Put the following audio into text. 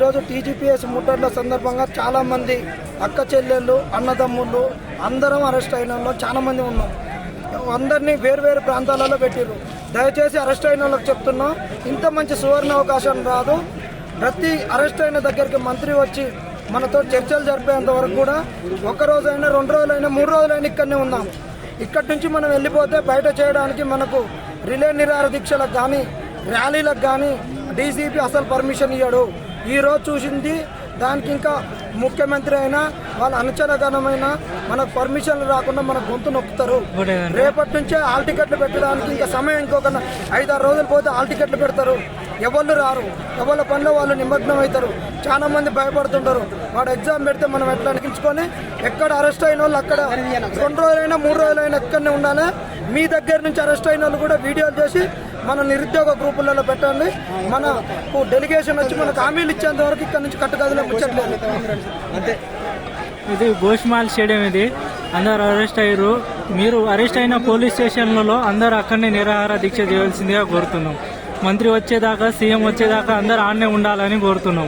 ఈరోజు టీజీపీఎస్ ముట్టడిల సందర్భంగా చాలామంది అక్క చెల్లెళ్ళు అన్నదమ్ముళ్ళు అందరం అరెస్ట్ అయిన చాలా మంది ఉన్నాం. అందరినీ వేరు ప్రాంతాలలో పెట్టిర్రు. దయచేసి అరెస్ట్ అయిన వాళ్ళకి చెప్తున్నా, ఇంత మంచి సువర్ణ అవకాశం రాదు. ప్రతి అరెస్ట్ అయిన దగ్గరికి మంత్రి వచ్చి మనతో చర్చలు జరిపేంత వరకు కూడా 1 రోజైనా 2 రోజులైనా 3 రోజులైనా ఇక్కడనే ఉందాం. ఇక్కడి నుంచి మనం వెళ్ళిపోతే బయట చేయడానికి మనకు రిలే నిరాహార దీక్షలకు కానీ ర్యాలీలకు కానీ డీసీపీ అసలు పర్మిషన్ ఇవ్వడు. ఈరోజు చూసింది దానికి ఇంకా ముఖ్యమంత్రి అయినా వాళ్ళ అనుచరగణమైన మనకు పర్మిషన్లు రాకుండా మన గొంతు నొక్కుతారు. రేపటి నుంచే హాల్ టికెట్లు పెట్టడానికి ఇంకా సమయం ఇంకొక 5-6 రోజులు పోతే హాల్ టికెట్లు పెడతారు. ఎవరు రారు, ఎవరి పనిలో వాళ్ళు నిమగ్నం అవుతారు. చాలా మంది భయపడుతుంటారు. వాడు ఎగ్జామ్ పెడితే మనం ఎట్లా అనిపించుకొని ఎక్కడ అరెస్ట్ అయిన వాళ్ళు అక్కడ 2 రోజులైనా 3 రోజులైనా ఎక్కడనే ఉండాలి. మీ దగ్గర నుంచి అరెస్ట్ అయిన వాళ్ళు కూడా వీడియోలు చేసి మన నిరుద్యోగ గ్రూపులలో పెట్టండి. మనకు డెలిగేషన్ వచ్చి మనకు హామీలు ఇచ్చేంత వరకు ఇక్కడ నుంచి కట్టుగదిలో ముచ్చట్లేదు. అంతే. ఇది గోష్మాల్ స్టేడియం. ఇది అందరు అరెస్ట్ అయ్యారు. మీరు అరెస్ట్ అయిన పోలీస్ స్టేషన్లలో అందరు అక్కడనే నిరాహార దీక్ష చేయాల్సిందిగా కోరుతున్నాం. మంత్రి వచ్చేదాకా, సీఎం వచ్చేదాకా అందరు ఆడనే ఉండాలని కోరుతున్నాం.